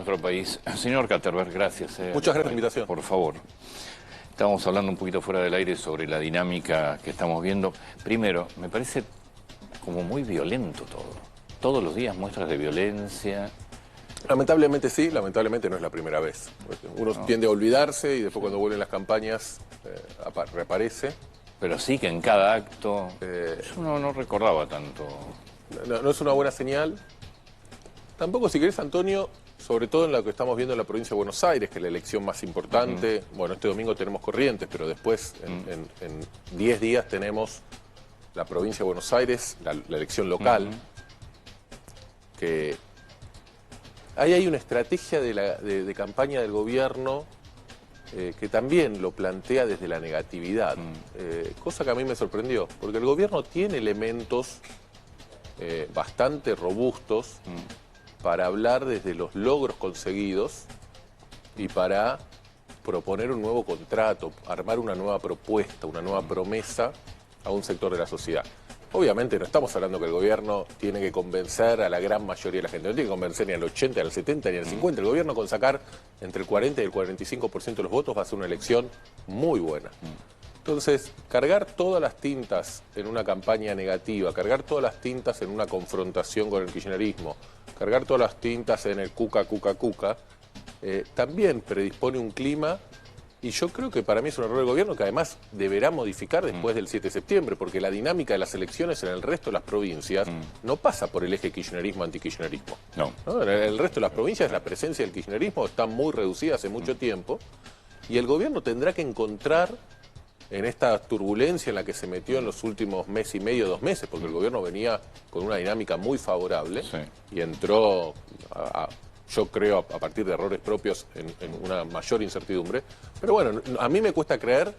nuestro país. Señor Katterberg, gracias. Muchas gracias por la invitación. Por favor. Estamos hablando un poquito fuera del aire sobre la dinámica que estamos viendo. Primero, me parece como muy violento todo. Todos los días muestras de violencia. Lamentablemente sí, lamentablemente no es la primera vez. Uno tiende a olvidarse y después cuando vuelven las campañas reaparece. Pero sí que en cada acto... Yo no recordaba tanto. No es una buena señal. Tampoco, si querés, Antonio, sobre todo en lo que estamos viendo en la provincia de Buenos Aires, que es la elección más importante. Bueno, este domingo tenemos Corrientes, pero después, en 10 días, tenemos la provincia de Buenos Aires, la elección local, que ahí hay una estrategia de campaña del gobierno que también lo plantea desde la negatividad, cosa que a mí me sorprendió, porque el gobierno tiene elementos bastante robustos para hablar desde los logros conseguidos y para proponer un nuevo contrato, armar una nueva propuesta, una nueva promesa a un sector de la sociedad. Obviamente no estamos hablando que el gobierno tiene que convencer a la gran mayoría de la gente, no tiene que convencer ni al 80, ni al 70, ni al 50. El gobierno con sacar entre el 40 y el 45% de los votos va a ser una elección muy buena. Entonces, cargar todas las tintas en una campaña negativa, cargar todas las tintas en una confrontación con el kirchnerismo, cargar todas las tintas en el cuca, también predispone un clima, y yo creo que para mí es un error del gobierno que además deberá modificar después del 7 de septiembre, porque la dinámica de las elecciones en el resto de las provincias no pasa por el eje kirchnerismo-antikirchnerismo. No. En el resto de las provincias la presencia del kirchnerismo está muy reducida hace mucho tiempo, y el gobierno tendrá que encontrar en esta turbulencia en la que se metió en los últimos mes y medio, 2 meses, porque el gobierno venía con una dinámica muy favorable y entró, yo creo, a partir de errores propios en una mayor incertidumbre. Pero bueno, a mí me cuesta creer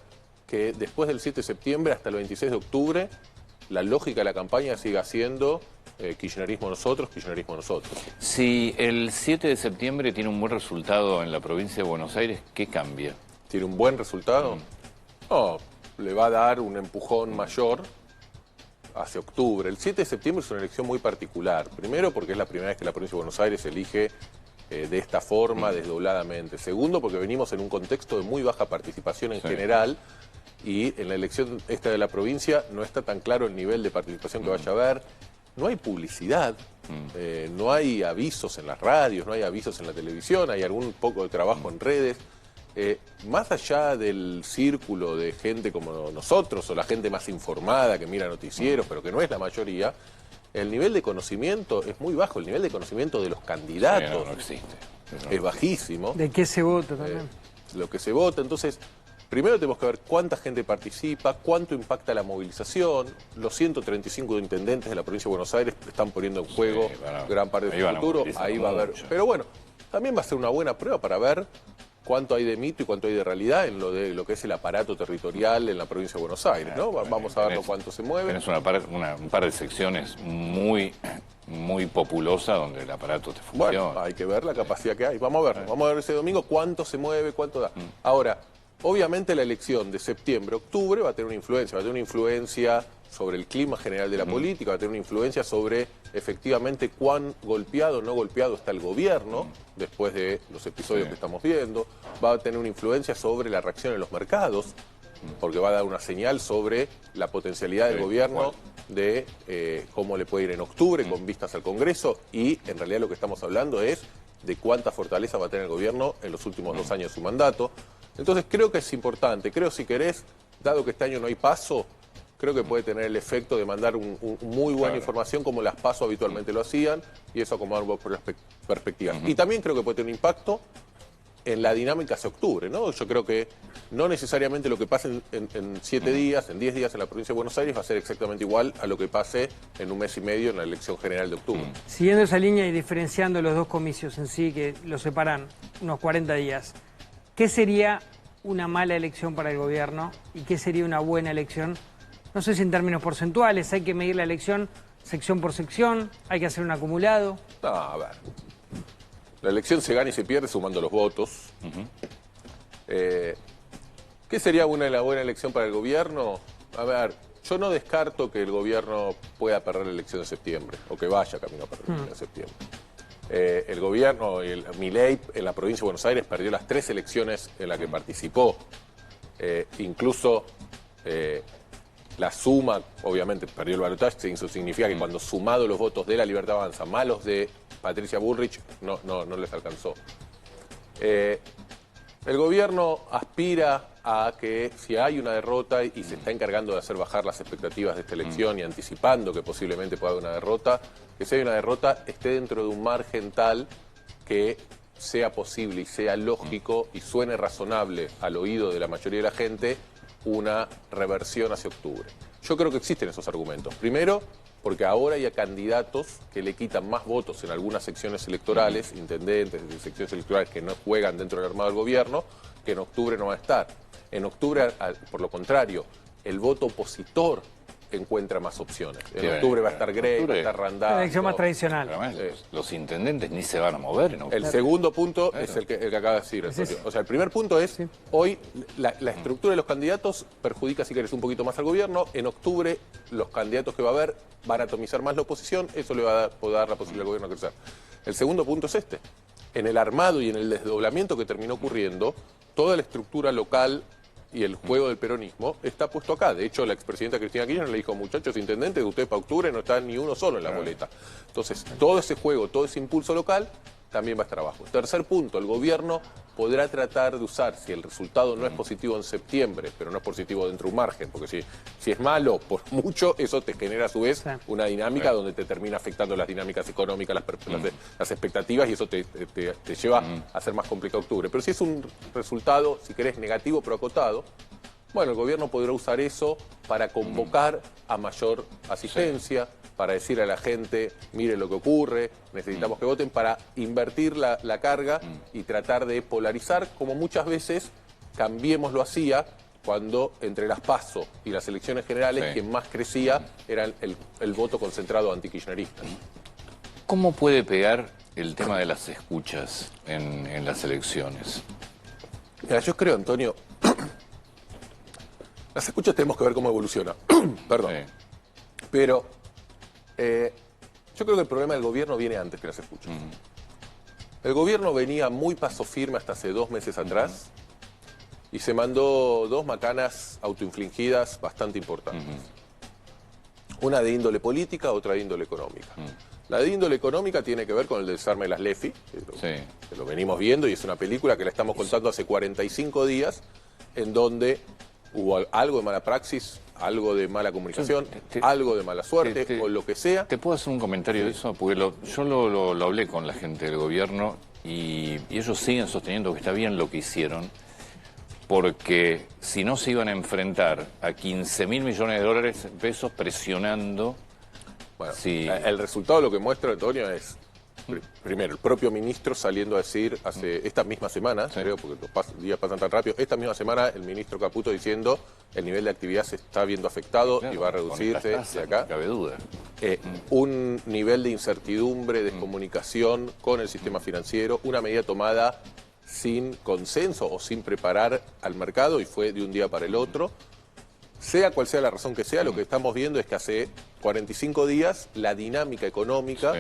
que después del 7 de septiembre hasta el 26 de octubre la lógica de la campaña siga siendo kirchnerismo nosotros, kirchnerismo nosotros. Si el 7 de septiembre tiene un buen resultado en la provincia de Buenos Aires, ¿qué cambia? ¿Tiene un buen resultado? No, le va a dar un empujón mayor hacia octubre. El 7 de septiembre es una elección muy particular. Primero, porque es la primera vez que la provincia de Buenos Aires elige de esta forma, desdobladamente. Segundo, porque venimos en un contexto de muy baja participación en general, y en la elección esta de la provincia no está tan claro el nivel de participación que vaya a haber. No hay publicidad, no hay avisos en las radios, no hay avisos en la televisión, hay algún poco de trabajo en redes. Más allá del círculo de gente como nosotros o la gente más informada que mira noticieros, pero que no es la mayoría, el nivel de conocimiento es muy bajo, el nivel de conocimiento de los candidatos no existe. es bajísimo. ¿De qué se vota también? Lo que se vota, entonces, primero tenemos que ver cuánta gente participa, cuánto impacta la movilización. Los 135 intendentes de la provincia de Buenos Aires están poniendo en juego gran parte de su futuro, ahí va a haber. Pero bueno, también va a ser una buena prueba para ver cuánto hay de mito y cuánto hay de realidad en lo que es el aparato territorial en la provincia de Buenos Aires, ¿no? Vamos a ver cuánto se mueve. Tenés un par de secciones muy populosa donde el aparato te funciona. Bueno, hay que ver la capacidad que hay. Vamos a ver ese domingo cuánto se mueve, cuánto da. Ahora, obviamente la elección de septiembre, octubre va a tener una influencia sobre el clima general de la política, va a tener una influencia sobre efectivamente cuán golpeado o no golpeado está el gobierno después de los episodios que estamos viendo, va a tener una influencia sobre la reacción en los mercados, porque va a dar una señal sobre la potencialidad del gobierno de cómo le puede ir en octubre con vistas al Congreso, y en realidad lo que estamos hablando es de cuánta fortaleza va a tener el gobierno en los últimos 2 años de su mandato. Entonces creo que es importante, creo, si querés, dado que este año no hay PASO, creo que puede tener el efecto de mandar muy buena información como las PASO habitualmente lo hacían, y eso acomodar por las perspectivas. Y también creo que puede tener un impacto en la dinámica hacia octubre, ¿no? Yo creo que no necesariamente lo que pase en 7 días, en 10 días en la provincia de Buenos Aires va a ser exactamente igual a lo que pase en 1 mes y medio en la elección general de octubre. Siguiendo esa línea y diferenciando los dos comicios en sí, que los separan unos 40 días, ¿qué sería una mala elección para el gobierno y qué sería una buena elección? No sé si en términos porcentuales hay que medir la elección sección por sección, hay que hacer un acumulado. No, a ver. La elección se gana y se pierde sumando los votos. ¿Qué sería la buena elección para el gobierno? A ver, yo no descarto que el gobierno pueda perder la elección de septiembre, o que vaya camino a perder la elección de septiembre. El gobierno, Milei en la provincia de Buenos Aires perdió las 3 elecciones en las que participó. Incluso la suma, obviamente perdió el balotaje, eso significa que cuando sumado los votos de la Libertad Avanza, más los de Patricia Bullrich, no les alcanzó. El gobierno aspira a que si hay una derrota y se está encargando de hacer bajar las expectativas de esta elección y anticipando que posiblemente pueda haber una derrota, que si hay una derrota esté dentro de un margen tal que sea posible y sea lógico y suene razonable al oído de la mayoría de la gente una reversión hacia octubre. Yo creo que existen esos argumentos. Primero, porque ahora hay candidatos que le quitan más votos en algunas secciones electorales, intendentes de secciones electorales que no juegan dentro del armado del gobierno, que en octubre no va a estar. En octubre, por lo contrario, el voto opositor encuentra más opciones. En octubre va a estar Grey, va a estar Randazzo. La elección más tradicional. Además, los intendentes ni se van a mover en octubre. El segundo punto es el que acaba de decir. O sea, el primer punto es, hoy la estructura de los candidatos perjudica, si querés, un poquito más al gobierno. En octubre, los candidatos que va a haber van a atomizar más la oposición. Eso le va a poder dar la posibilidad al gobierno de crecer. El segundo punto es este. En el armado y en el desdoblamiento que terminó ocurriendo, toda la estructura local y el juego del peronismo está puesto acá. De hecho, la expresidenta Cristina Kirchner le dijo, muchachos intendentes, de ustedes para octubre no está ni uno solo en la boleta. Entonces, todo ese juego, todo ese impulso local también va a estar abajo. Tercer punto, el gobierno podrá tratar de usar, si el resultado no es positivo en septiembre, pero no es positivo dentro de un margen, porque si es malo por mucho, eso te genera a su vez una dinámica donde te termina afectando las dinámicas económicas, las expectativas, y eso te lleva a ser más complicado octubre. Pero si es un resultado, si querés, negativo pero acotado, bueno, el gobierno podrá usar eso para convocar a mayor asistencia, para decir a la gente, mire lo que ocurre, necesitamos que voten, para invertir la carga y tratar de polarizar, como muchas veces Cambiemos lo hacía cuando entre las PASO y las elecciones generales quien más crecía era el voto concentrado antikirchnerista. ¿Cómo puede pegar el tema de las escuchas en las elecciones? Mira, yo creo, Antonio, las escuchas tenemos que ver cómo evoluciona. Perdón. Pero yo creo que el problema del gobierno viene antes que las escuchas. El gobierno venía muy paso firme hasta hace 2 meses atrás y se mandó 2 macanas autoinfligidas bastante importantes. Una de índole política, otra de índole económica. La de índole económica tiene que ver con el desarme de las LEFI, que lo venimos viendo, y es una película que la estamos contando hace 45 días, en donde hubo algo de mala praxis, algo de mala comunicación, algo de mala suerte, o lo que sea. ¿Te puedo hacer un comentario de eso? Porque yo lo hablé con la gente del gobierno y ellos siguen sosteniendo que está bien lo que hicieron, porque si no se iban a enfrentar a 15.000 millones de dólares pesos presionando. Bueno, el resultado lo que muestra, Antonio, es primero el propio ministro saliendo a decir esta misma semana, creo, porque los días pasan tan rápido, esta misma semana el ministro Caputo diciendo el nivel de actividad se está viendo afectado y va a reducirse de acá. No cabe duda. Un nivel de incertidumbre, descomunicación con el sistema financiero, una medida tomada sin consenso o sin preparar al mercado y fue de un día para el otro. Sea cual sea la razón que sea, lo que estamos viendo es que hace 45 días la dinámica económica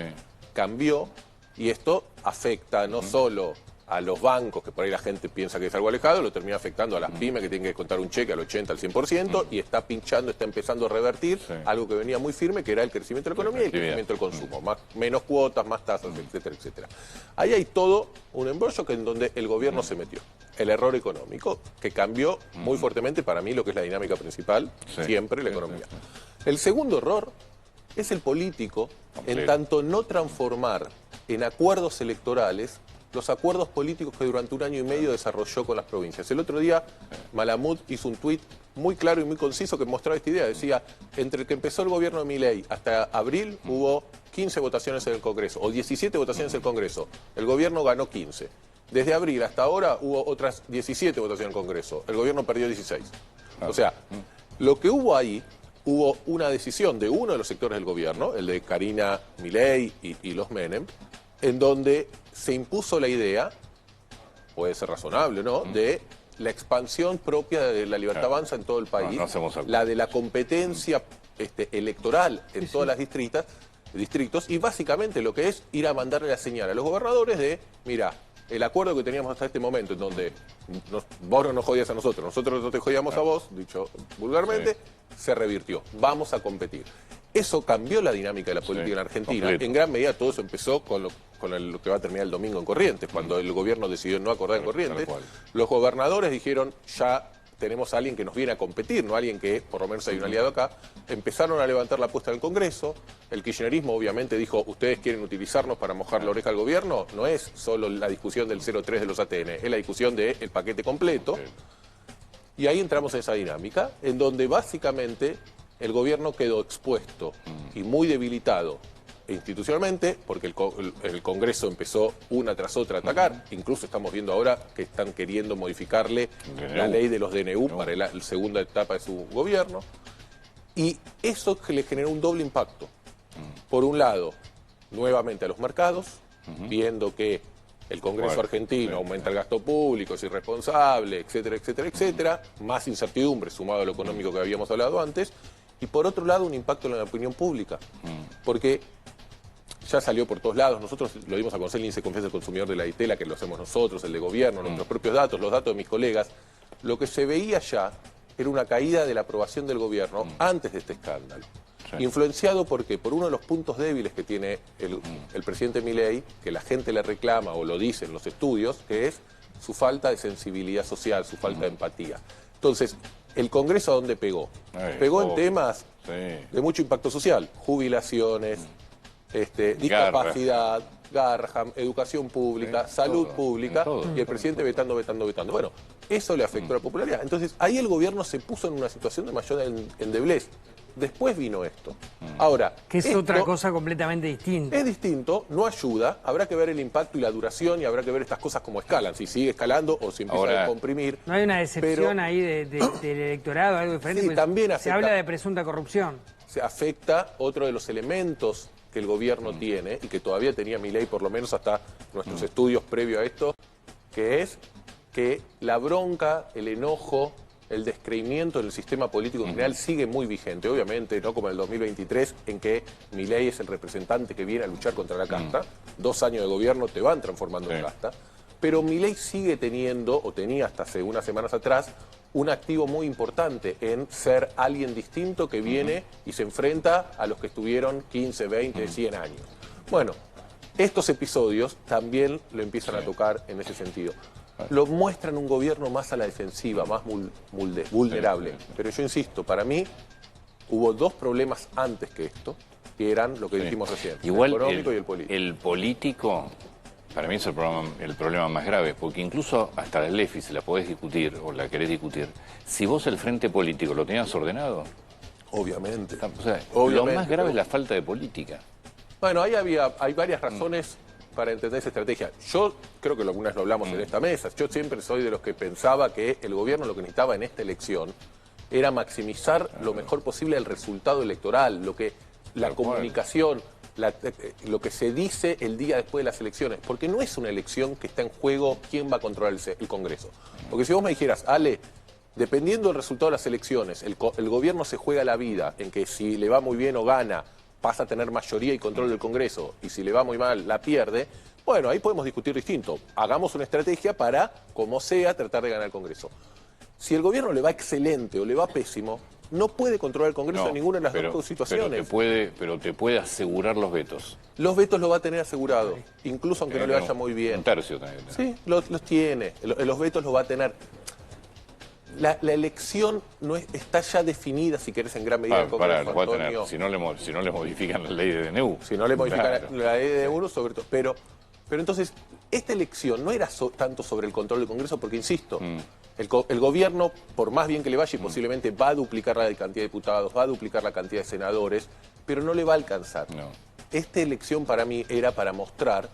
cambió y esto afecta no solo a los bancos, que por ahí la gente piensa que es algo alejado, lo termina afectando a las pymes que tienen que contar un cheque al 80, al 100% y está pinchando, está empezando a revertir algo que venía muy firme, que era el crecimiento de la economía y el crecimiento del consumo. Menos cuotas, más tasas, etcétera, etcétera. Ahí hay todo un embrollo en donde el gobierno se metió. El error económico, que cambió muy fuertemente para mí lo que es la dinámica principal, siempre la economía. El segundo error es el político, en tanto no transformar en acuerdos electorales los acuerdos políticos que durante 1 año y medio desarrolló con las provincias. El otro día Malamud hizo un tuit muy claro y muy conciso que mostraba esta idea. Decía, entre el que empezó el gobierno de Milei hasta abril hubo 15 votaciones en el Congreso, o 17 votaciones en el Congreso. El gobierno ganó 15. Desde abril hasta ahora hubo otras 17 votaciones en el Congreso. El gobierno perdió 16. O sea, lo que hubo ahí, hubo una decisión de uno de los sectores del gobierno, el de Karina Milei y los Menem, en donde se impuso la idea, puede ser razonable, ¿no?, de la expansión propia de la Libertad Avanza en todo el país, la de la competencia electoral en todas las distritas, distritos, y básicamente lo que es ir a mandarle la señal a los gobernadores de, mira, el acuerdo que teníamos hasta este momento, en donde vos no nos jodías a nosotros no te jodíamos a vos, dicho vulgarmente, se revirtió. Vamos a competir. Eso cambió la dinámica de la política en Argentina. Completo. En gran medida todo eso empezó con lo que va a terminar el domingo en Corrientes, cuando el gobierno decidió no acordar en Corrientes. Los gobernadores dijeron, ya tenemos a alguien que nos viene a competir, no alguien que por lo menos hay un aliado acá. Empezaron a levantar la apuesta en el Congreso. El kirchnerismo obviamente dijo, ustedes quieren utilizarnos para mojar la oreja al gobierno. No es solo la discusión del 0,3 de los ATN, es la discusión del paquete completo. Y ahí entramos en esa dinámica, en donde básicamente el gobierno quedó expuesto y muy debilitado institucionalmente, porque el Congreso empezó una tras otra a atacar. Incluso estamos viendo ahora que están queriendo modificarle la ley de los DNU para la segunda etapa de su gobierno. Y eso le generó un doble impacto. Por un lado, nuevamente a los mercados, viendo que el Congreso argentino aumenta el gasto público, es irresponsable, etcétera, etcétera, etcétera. Más incertidumbre sumado a lo económico que habíamos hablado antes. Y por otro lado, un impacto en la opinión pública. Porque ya salió por todos lados. Nosotros lo dimos a conocer el índice de confianza del consumidor de la ITELA, que lo hacemos nosotros, el de gobierno, nuestros propios datos, los datos de mis colegas. Lo que se veía ya era una caída de la aprobación del gobierno antes de este escándalo. Influenciado por uno de los puntos débiles que tiene el presidente Milei, que la gente le reclama o lo dice en los estudios, que es su falta de sensibilidad social, su falta de empatía. Entonces, ¿el Congreso a dónde pegó? Pegó en temas de mucho impacto social, jubilaciones, discapacidad, Garrahan, educación pública, salud pública, y el presidente vetando. Bueno, eso le afectó a la popularidad. Entonces, ahí el gobierno se puso en una situación de mayor endeblez. Después vino esto. Ahora, que es otra cosa completamente distinta. Es distinto, no ayuda, habrá que ver el impacto y la duración, y habrá que ver estas cosas cómo escalan, si sigue escalando o si empieza a comprimir. ¿No hay una decepción ahí del electorado, algo diferente? Sí, también afecta. Se habla de presunta corrupción. Se afecta otro de los elementos que el gobierno tiene, y que todavía tenía Milei, por lo menos hasta nuestros estudios previos a esto, que es que la bronca, el enojo, el descreimiento en el sistema político en general sigue muy vigente. Obviamente, no como en el 2023, en que Milei es el representante que viene a luchar contra la casta. 2 años de gobierno te van transformando en casta. Pero Milei sigue teniendo, o tenía hasta hace unas semanas atrás, un activo muy importante en ser alguien distinto que viene y se enfrenta a los que estuvieron 15, 20, 100 años. Bueno, estos episodios también lo empiezan a tocar en ese sentido. Lo muestran un gobierno más a la defensiva, más vulnerable. Pero yo insisto, para mí hubo 2 problemas antes que esto, que eran lo que dijimos recién, igual el económico y el político. El político, para mí es el problema más grave, porque incluso hasta la LEFI, si la podés discutir o la querés discutir, si vos el frente político lo tenías ordenado... Obviamente. O sea, obviamente, lo más grave es la falta de política. Bueno, hay varias razones para entender esa estrategia. Yo creo que algunas lo hablamos en esta mesa. Yo siempre soy de los que pensaba que el gobierno lo que necesitaba en esta elección era maximizar lo mejor posible el resultado electoral, la comunicación, lo que se dice el día después de las elecciones. Porque no es una elección que está en juego quién va a controlar el Congreso. Porque si vos me dijeras, Ale, dependiendo del resultado de las elecciones, el gobierno se juega la vida en que si le va muy bien o gana, pasa a tener mayoría y control del Congreso, y si le va muy mal, la pierde. Bueno, ahí podemos discutir distinto. Hagamos una estrategia para, como sea, tratar de ganar el Congreso. Si el gobierno le va excelente o le va pésimo, no puede controlar el Congreso en ninguna de las dos situaciones. Pero te puede asegurar los vetos. Los vetos los va a tener asegurado, incluso aunque no le vaya muy bien. 1/3 también. Sí, los tiene. Los vetos los va a tener. La elección no está ya definida, si querés, en gran medida. Si no le modifican la ley de DNU. Si no le modifican la ley de DNU, sobre todo. Pero entonces, esta elección no era tanto sobre el control del Congreso, porque, insisto, el gobierno, por más bien que le vaya, y posiblemente va a duplicar la cantidad de diputados, va a duplicar la cantidad de senadores, pero no le va a alcanzar. No. Esta elección para mí era para mostrar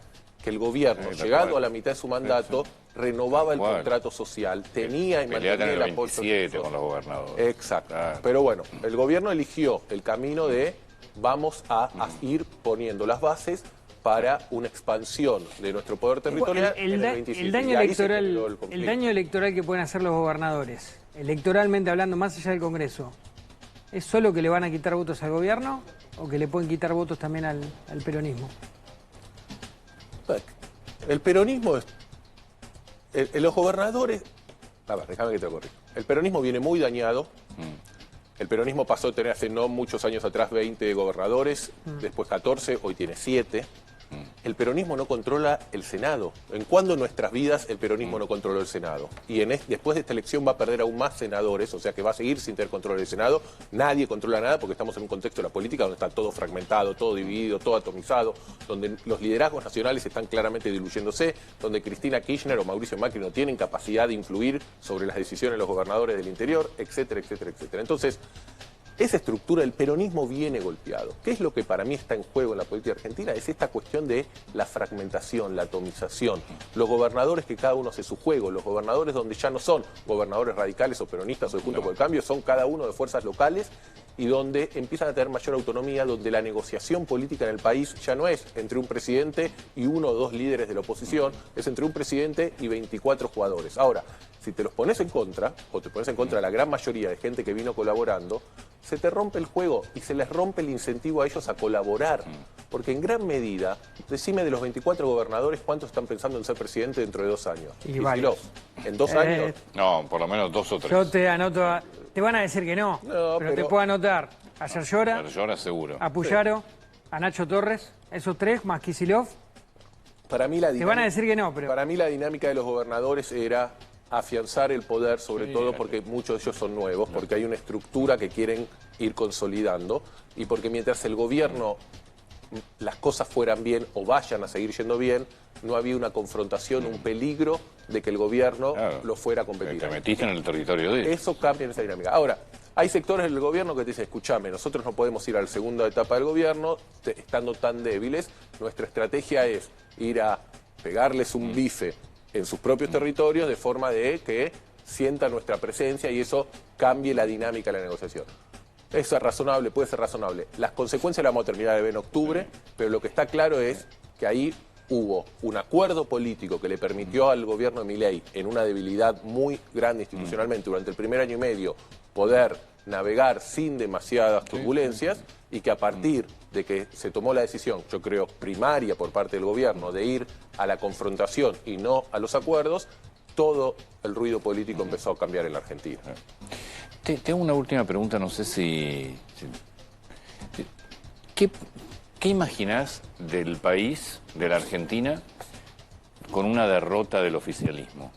que el gobierno, llegado a la mitad de su mandato, renovaba el contrato social, tenía y mantenía el apoyo con los gobernadores. Exacto. Pero bueno, el gobierno eligió el camino de vamos a ir poniendo las bases para una expansión de nuestro poder territorial en el 27. El daño electoral que pueden hacer los gobernadores, electoralmente hablando, más allá del Congreso, ¿Es solo que le van a quitar votos al gobierno o que le pueden quitar votos también al peronismo? El peronismo es... los gobernadores... A ver, déjame que te lo corrijo. El peronismo viene muy dañado. El peronismo pasó de tener hace no muchos años atrás 20 gobernadores, después 14, hoy tiene 7. El peronismo no controla el Senado. ¿En cuándo en nuestras vidas el peronismo no controló el Senado? Y después de esta elección va a perder aún más senadores, o sea que va a seguir sin tener control del Senado. Nadie controla nada porque estamos en un contexto de la política donde está todo fragmentado, todo dividido, todo atomizado, donde los liderazgos nacionales están claramente diluyéndose, donde Cristina Kirchner o Mauricio Macri no tienen capacidad de influir sobre las decisiones de los gobernadores del interior, etcétera, etcétera, etcétera. Entonces, esa estructura del peronismo viene golpeado. ¿Qué es lo que para mí está en juego en la política argentina? Es esta cuestión de la fragmentación, la atomización. Los gobernadores que cada uno hace su juego, los gobernadores donde ya no son gobernadores radicales o peronistas o de Juntos por el Cambio, son cada uno de fuerzas locales y donde empiezan a tener mayor autonomía, donde la negociación política en el país ya no es entre un presidente y uno o dos líderes de la oposición, es entre un presidente y 24 jugadores. Ahora, si te los pones en contra, o te pones en contra de la gran mayoría de gente que vino colaborando, se te rompe el juego y se les rompe el incentivo a ellos a colaborar. Porque en gran medida, decime de los 24 gobernadores, ¿cuántos están pensando en ser presidente dentro de 2 años? Y varios. ¿En 2 años? No, por lo menos 2 o 3. Yo te anoto, te van a decir que no, pero te puedo anotar a Yerllora, seguro. a Puyaro, a Nacho Torres, esos 3, más Kicillof. Para mí la Te van a decir que no, pero... Para mí la dinámica de los gobernadores era afianzar el poder, sobre todo porque muchos de ellos son nuevos, porque hay una estructura que quieren ir consolidando y porque mientras el gobierno las cosas fueran bien o vayan a seguir yendo bien, no había una confrontación, un peligro de que el gobierno lo fuera a competir. Te metiste en el territorio de ellos. Eso cambia en esa dinámica. Ahora, hay sectores del gobierno que te dicen, escúchame, nosotros no podemos ir a la segunda etapa del gobierno estando tan débiles. Nuestra estrategia es ir a pegarles un bife en sus propios territorios de forma de que sientan nuestra presencia y eso cambie la dinámica de la negociación. Eso es razonable, puede ser razonable. Las consecuencias las vamos a terminar de ver en octubre, pero lo que está claro es que ahí hubo un acuerdo político que le permitió al gobierno de Milei, en una debilidad muy grande institucionalmente durante el primer año y medio, poder navegar sin demasiadas turbulencias y que a partir de que se tomó la decisión, yo creo, primaria por parte del gobierno de ir a la confrontación y no a los acuerdos, todo el ruido político empezó a cambiar en la Argentina. Tengo una última pregunta, no sé ¿Qué imaginás del país, de la Argentina, con una derrota del oficialismo?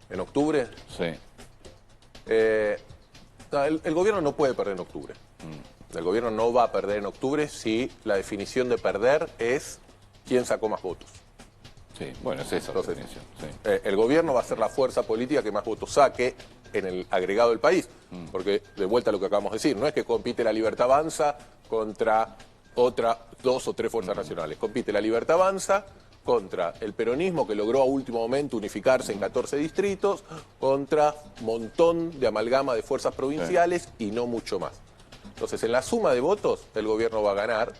¿En octubre? Sí. No, el gobierno no puede perder en octubre. El gobierno no va a perder en octubre si la definición de perder es quién sacó más votos. Sí, bueno, es esa la definición. Sí. El gobierno va a ser la fuerza política que más votos saque en el agregado del país. Porque, de vuelta a lo que acabamos de decir, no es que compite la Libertad Avanza contra otras 2 o 3 fuerzas nacionales. Compite la Libertad Avanza contra el peronismo que logró a último momento unificarse en 14 distritos, contra un montón de amalgama de fuerzas provinciales y no mucho más. Entonces, en la suma de votos, el gobierno va a ganar.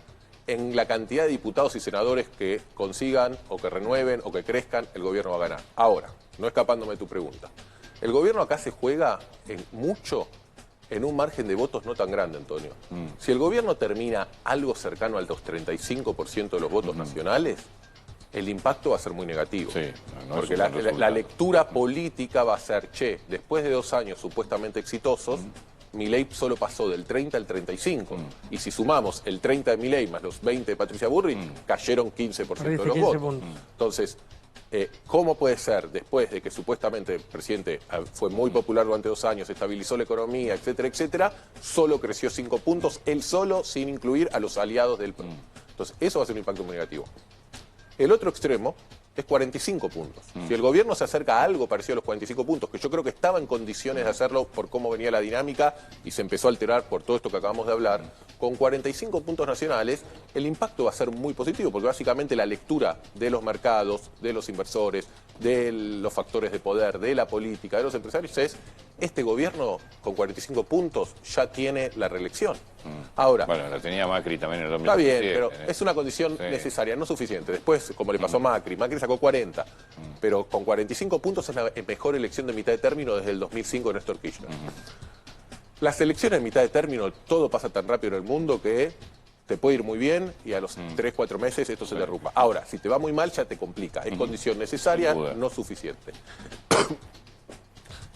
En la cantidad de diputados y senadores que consigan o que renueven o que crezcan, el gobierno va a ganar. Ahora, no escapándome de tu pregunta, el gobierno acá se juega mucho en un margen de votos no tan grande, Antonio. Si el gobierno termina algo cercano al 35% de los votos nacionales, el impacto va a ser muy negativo. Sí, porque la lectura política va a ser, che, después de 2 años supuestamente exitosos, Milei solo pasó del 30 al 35. Y si sumamos el 30 de Milei más los 20 de Patricia Bullrich, cayeron 15% de los votos. Entonces, ¿cómo puede ser, después de que supuestamente el presidente fue muy popular durante 2 años, estabilizó la economía, etcétera, etcétera, solo creció 5 puntos, él solo, sin incluir a los aliados del PRO? Entonces, eso va a ser un impacto muy negativo. El otro extremo es 45 puntos. Si el gobierno se acerca a algo parecido a los 45 puntos, que yo creo que estaba en condiciones de hacerlo por cómo venía la dinámica y se empezó a alterar por todo esto que acabamos de hablar, con 45 puntos nacionales, el impacto va a ser muy positivo, porque básicamente la lectura de los mercados, de los inversores, de los factores de poder, de la política, de los empresarios, es este gobierno con 45 puntos ya tiene la reelección. Ahora, bueno, la tenía Macri también en el 2017. Está bien, pero ¿eh? Es una condición necesaria, no suficiente. Después, como le pasó a Macri sacó 40, pero con 45 puntos es la mejor elección de mitad de término desde el 2005 de Néstor Kirchner. Las elecciones en mitad de término, todo pasa tan rápido en el mundo que te puede ir muy bien y a los 3, 4 meses esto se derrumba. Ahora, si te va muy mal ya te complica. Es condición necesaria, no suficiente.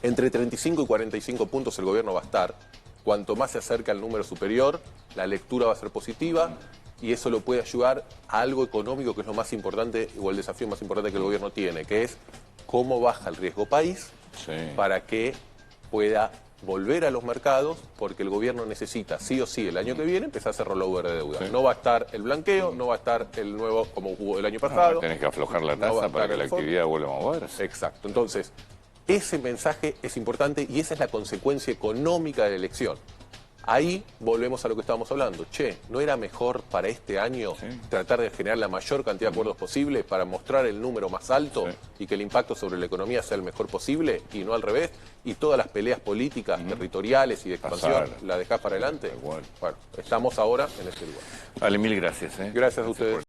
Entre 35 y 45 puntos el gobierno va a estar. Cuanto más se acerca al número superior, la lectura va a ser positiva y eso lo puede ayudar a algo económico que es lo más importante o el desafío más importante que el gobierno tiene, que es cómo baja el riesgo país para que pueda volver a los mercados, porque el gobierno necesita sí o sí el año que viene empezar a hacer rollover de deuda. No va a estar el blanqueo, no va a estar el nuevo como hubo el año pasado. Tenés que aflojar la tasa para que la actividad vuelva a moverse. Exacto. Entonces, ese mensaje es importante y esa es la consecuencia económica de la elección. Ahí volvemos a lo que estábamos hablando. Che, ¿no era mejor para este año tratar de generar la mayor cantidad de acuerdos posible para mostrar el número más alto y que el impacto sobre la economía sea el mejor posible y no al revés? Y todas las peleas políticas, territoriales y de expansión, ¿la dejás para adelante? Bueno, estamos ahora en este lugar. Vale, mil gracias. Gracias a ustedes.